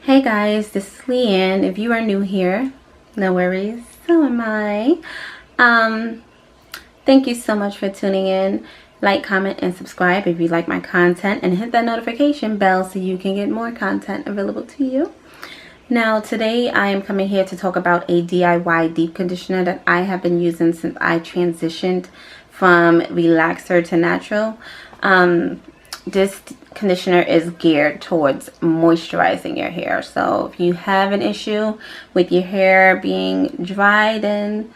Hey guys, this is Leanne. If you are new here, no worries, so am I. Thank you so much for tuning in. Like, comment, and subscribe if you like my content, and hit that notification bell so you can get more content available to you. Now today I am coming here to talk about a DIY deep conditioner that I have been using since I transitioned from relaxer to natural. This conditioner is geared towards moisturizing your hair. So if you have an issue with your hair being dry, then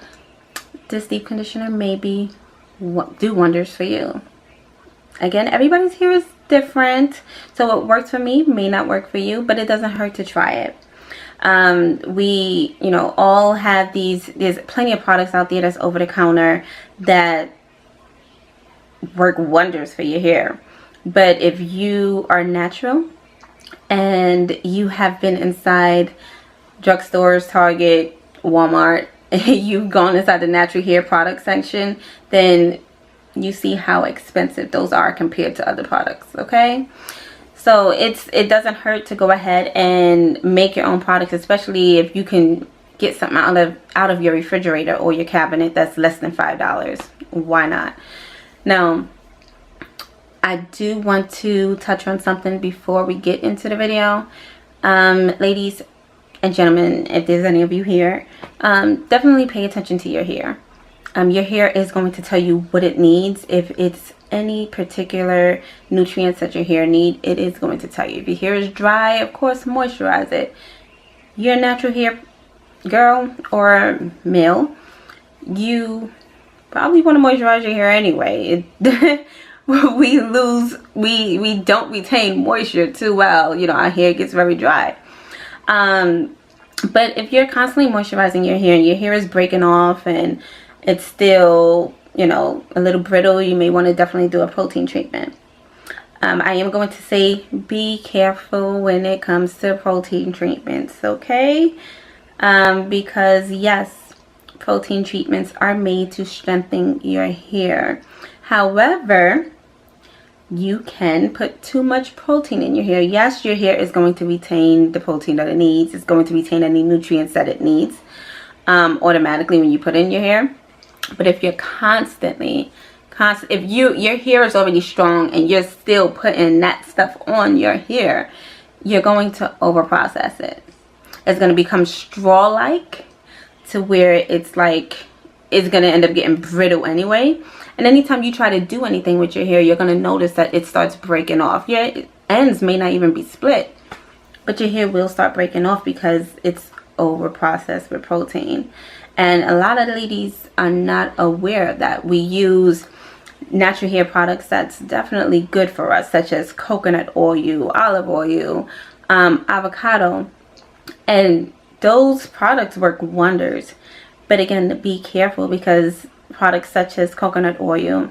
this deep conditioner may do wonders for you. Again, everybody's hair is different, so what works for me may not work for you, but it doesn't hurt to try it. We all have there's plenty of products out there that's over the counter that work wonders for your hair. But if you are natural and you have been inside drugstores, Target, Walmart, you've gone inside the natural hair product section, then you see how expensive those are compared to other products, okay? So it doesn't hurt to go ahead and make your own products, especially if you can get something out of your refrigerator or your cabinet that's less than $5. Why not? Now, I do want to touch on something before we get into the video. Ladies and gentlemen, if there's any of you here, definitely pay attention to your hair. Your hair is going to tell you what it needs. If it's any particular nutrients that your hair need, it is going to tell you. If your hair is dry, of course, moisturize it. Your natural hair girl or male, you probably want to moisturize your hair anyway. we don't retain moisture too well. Our hair gets very dry. But if you're constantly moisturizing your hair and your hair is breaking off and it's still, a little brittle, you may want to definitely do a protein treatment. I am going to say be careful when it comes to protein treatments, okay? Because yes, protein treatments are made to strengthen your hair. However, you can put too much protein in your hair. Yes, your hair is going to retain the protein that it needs. It's going to retain any nutrients that it needs automatically when you put it in your hair. But if you're if your hair is already strong and you're still putting that stuff on your hair, you're going to overprocess it. It's going to become straw-like to where it's going to end up getting brittle anyway. And anytime you try to do anything with your hair, you're going to notice that it starts breaking off. Your ends may not even be split, but your hair will start breaking off because it's over processed with protein. And a lot of ladies are not aware of that. We use natural hair products that's definitely good for us, such as coconut oil, olive oil, avocado, and those products work wonders. But again, be careful because products such as coconut oil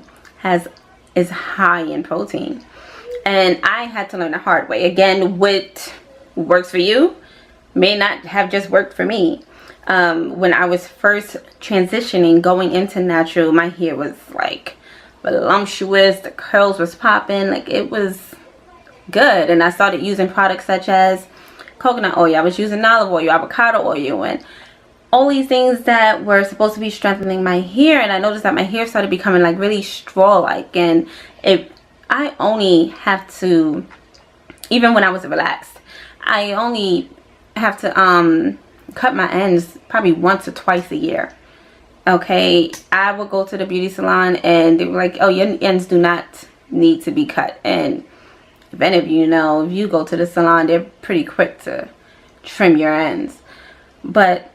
is high in protein, and I had to learn the hard way. Again, what works for you may not have just worked for me. When I was first transitioning, going into natural, my hair was voluptuous, the curls was popping, it was good. And I started using products such as coconut oil, I was using olive oil, avocado oil, and all these things that were supposed to be strengthening my hair. And I noticed that my hair started becoming really straw-like, and I only have to, even when I was relaxed, I only have to cut my ends probably once or twice a year. Okay, I would go to the beauty salon and they were like, oh, your ends do not need to be cut. And if any of you know, if you go to the salon, they're pretty quick to trim your ends. But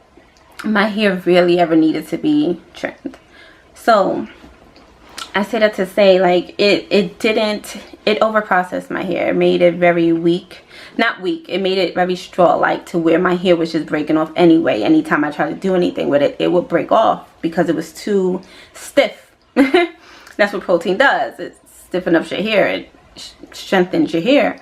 my hair really ever needed to be trimmed. So I say that to say, it overprocessed my hair. It made it very weak. Not weak, it made it very straw-like to where my hair was just breaking off anyway. Anytime I tried to do anything with it, it would break off because it was too stiff. That's what protein does. It stiffens up your hair. It strengthens your hair.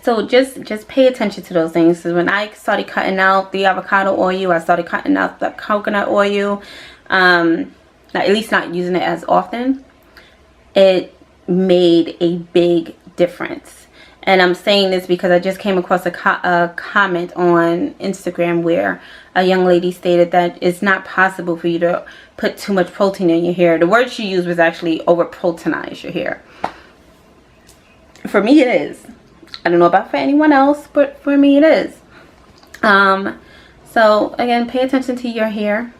So just pay attention to those things. So when I started cutting out the avocado oil, I started cutting out the coconut oil, at least not using it as often, it made a big difference. And I'm saying this because I just came across a comment on Instagram where a young lady stated that it's not possible for you to put too much protein in your hair. The word she used was actually over proteinize your hair. For me, it is. I don't know about for anyone else, but for me, it is. So again, pay attention to your hair.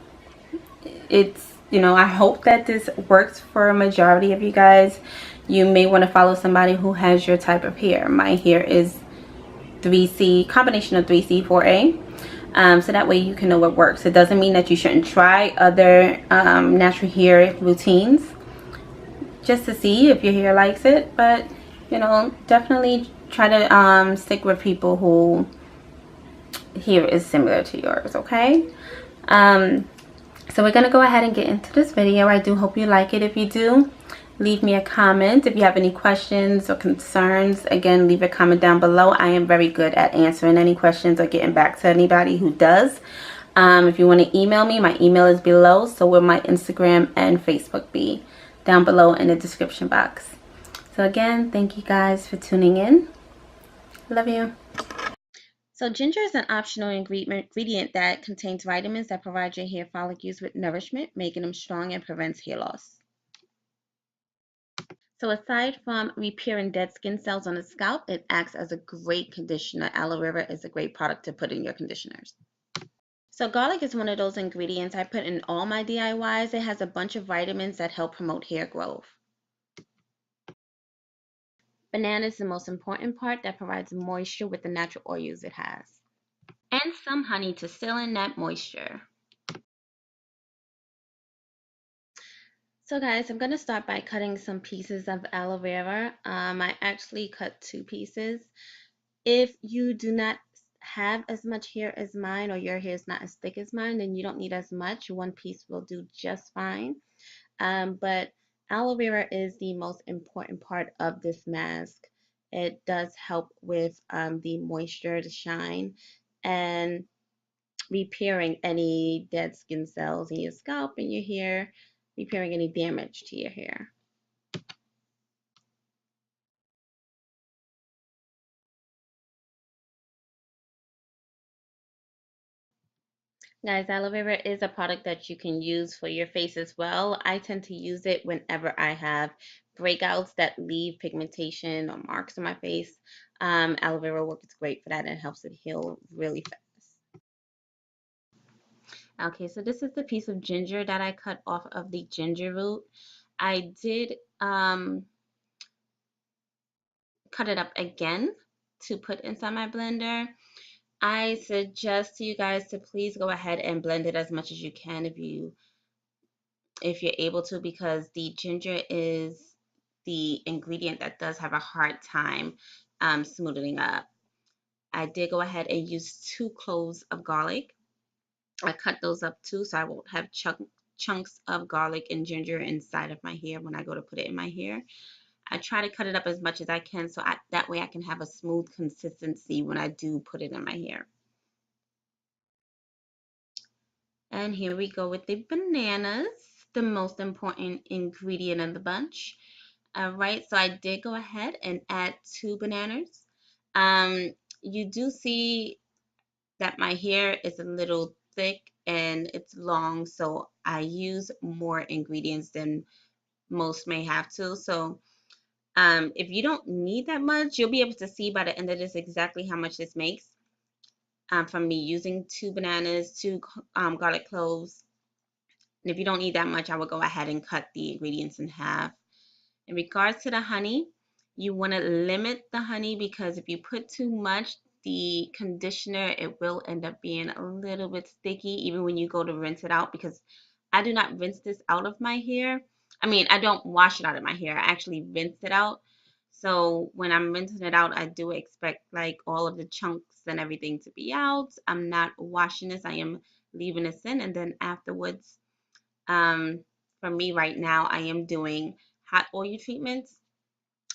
It's, you know, I hope that this works for a majority of you guys. You may want to follow somebody who has your type of hair. My hair is 3C, combination of 3C, 4A. So that way you can know what works. It doesn't mean that you shouldn't try other natural hair routines just to see if your hair likes it. But, you know, definitely try to stick with people who hair is similar to yours, okay? So we're going to go ahead and get into this video. I do hope you like it. If you do, leave me a comment. If you have any questions or concerns, again, leave a comment down below. I am very good at answering any questions or getting back to anybody who does. If you want to email me, my email is below. So will my Instagram and Facebook be down below in the description box. So again, thank you guys for tuning in. Love you. So ginger is an optional ingredient that contains vitamins that provide your hair follicles with nourishment, making them strong and prevents hair loss. So aside from repairing dead skin cells on the scalp, it acts as a great conditioner. Aloe vera is a great product to put in your conditioners. So garlic is one of those ingredients I put in all my DIYs. It has a bunch of vitamins that help promote hair growth. Banana is the most important part that provides moisture with the natural oils it has. And some honey to seal in that moisture. So guys, I'm going to start by cutting some pieces of aloe vera. I actually cut 2 pieces. If you do not have as much hair as mine, or your hair is not as thick as mine, then you don't need as much. 1 piece will do just fine. But aloe vera is the most important part of this mask. It does help with the moisture to shine and repairing any dead skin cells in your scalp and your hair, repairing any damage to your hair. Guys, aloe vera is a product that you can use for your face as well. I tend to use it whenever I have breakouts that leave pigmentation or marks on my face. Aloe vera works great for that and helps it heal really fast. Okay, so this is the piece of ginger that I cut off of the ginger root. I did cut it up again to put inside my blender. I suggest to you guys to please go ahead and blend it as much as you can if you're able to, because the ginger is the ingredient that does have a hard time smoothing up. I did go ahead and use 2 cloves of garlic. I cut those up too, so I won't have chunks of garlic and ginger inside of my hair when I go to put it in my hair. I try to cut it up as much as I can so that way I can have a smooth consistency when I do put it in my hair. And here we go with the bananas, the most important ingredient in the bunch. All right, so I did go ahead and add 2 bananas. You do see that my hair is a little thick and it's long, so I use more ingredients than most may have to. So if you don't need that much, you'll be able to see by the end of this exactly how much this makes from me using 2 bananas, 2 garlic cloves. And if you don't need that much, I would go ahead and cut the ingredients in half. In regards to the honey, you want to limit the honey because if you put too much, the conditioner, it will end up being a little bit sticky even when you go to rinse it out, because I do not rinse this out of my hair. I mean, I don't wash it out of my hair. I actually rinse it out. So when I'm rinsing it out, I do expect like all of the chunks and everything to be out. I'm not washing this. I am leaving this in, and then afterwards, for me right now, I am doing hot oil treatments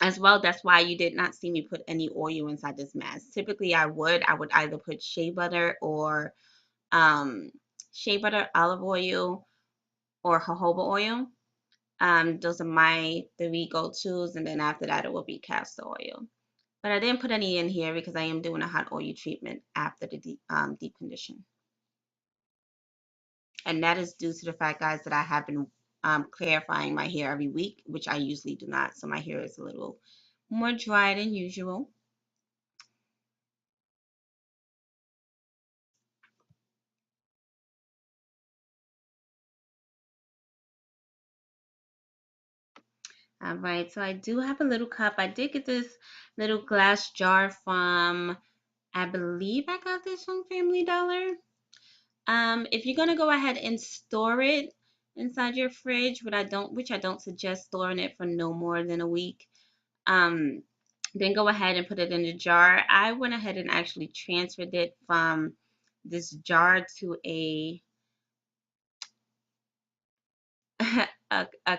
as well. That's why you did not see me put any oil inside this mask. Typically I would either put shea butter or olive oil, or jojoba oil. Those are my 3 go-tos, and then after that it will be castor oil. But I didn't put any in here because I am doing a hot oil treatment after the deep condition. And that is due to the fact, guys, that I have been clarifying my hair every week, which I usually do not. So my hair is a little more dry than usual. All right, so I do have a little cup. I did get this little glass jar from, I believe I got this from Family Dollar. If you're gonna go ahead and store it inside your fridge, which I don't suggest storing it for no more than a week, then go ahead and put it in the jar. I went ahead and actually transferred it from this jar to a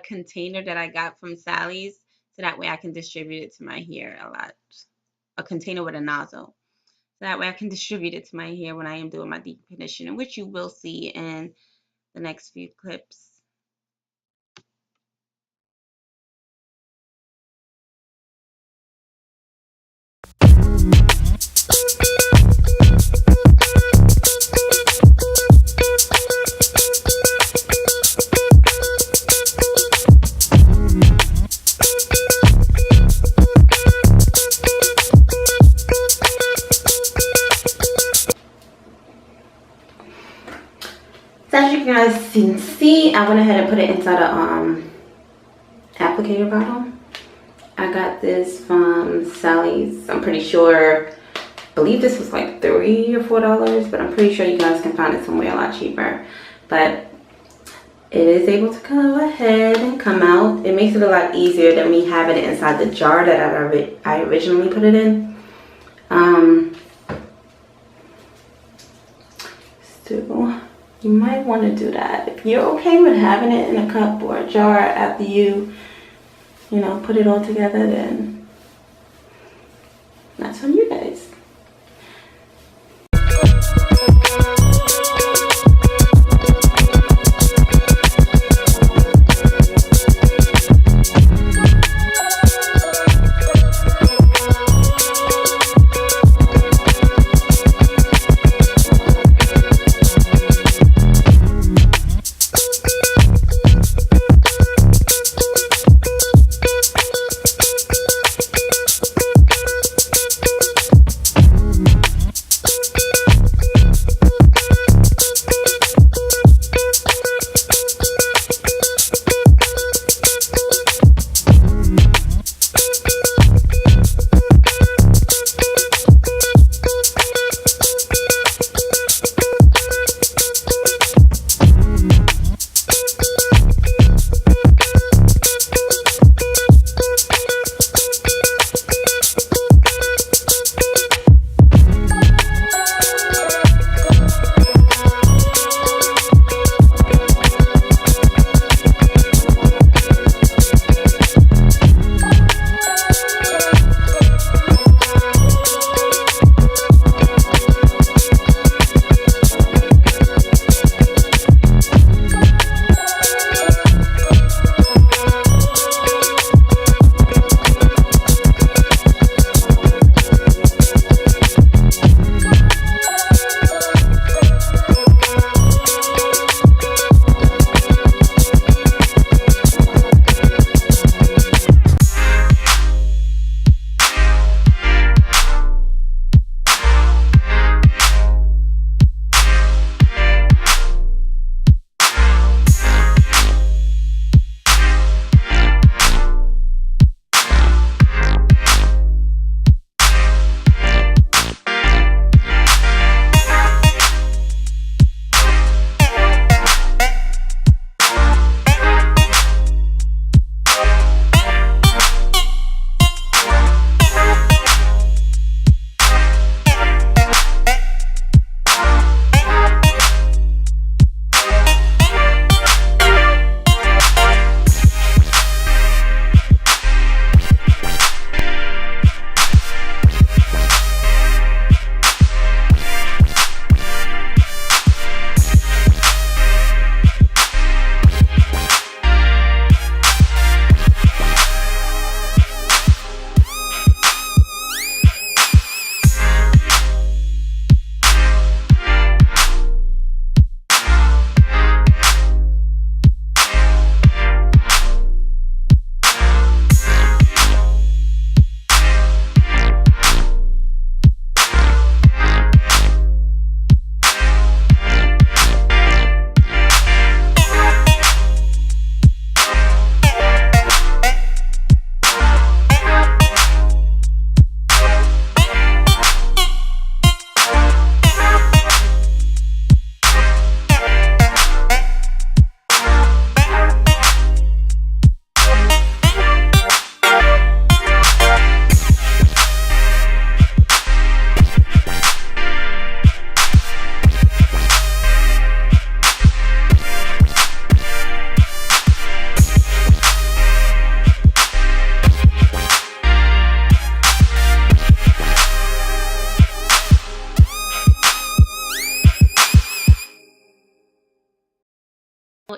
container that I got from Sally's, so that way I can distribute it to my hair a lot. A container with a nozzle. So that way I can distribute it to my hair when I am doing my deep conditioning, which you will see in the next few clips. So as you guys can see, I went ahead and put it inside a applicator bottle. I got this from Sally's. I'm pretty sure, I believe this was like $3 or $4, but I'm pretty sure you guys can find it somewhere a lot cheaper. But it is able to go ahead and come out. It makes it a lot easier than me having it inside the jar that I originally put it in. So you might want to do that. If you're okay with having it in a cup or a jar after you know, put it all together, then that's on you guys.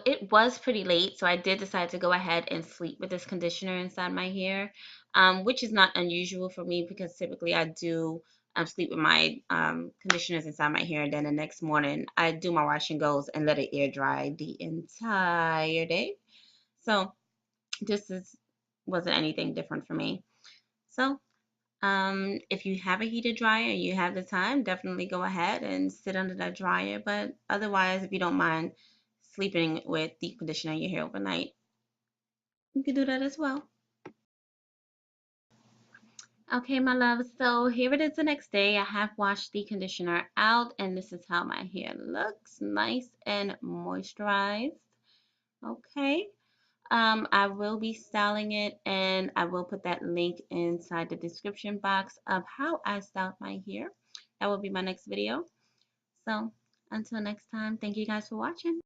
It was pretty late, so I did decide to go ahead and sleep with this conditioner inside my hair, which is not unusual for me because typically I do sleep with my conditioners inside my hair, and then the next morning I do my wash and goes and let it air dry the entire day. So this is wasn't anything different for me. So if you have a heated dryer and you have the time, definitely go ahead and sit under that dryer. But otherwise, if you don't mind sleeping with deep conditioner in your hair overnight, you can do that as well. Okay, my love. So here it is the next day. I have washed the conditioner out, and this is how my hair looks, nice and moisturized. Okay. I will be styling it, and I will put that link inside the description box of how I styled my hair. That will be my next video. So until next time, thank you guys for watching.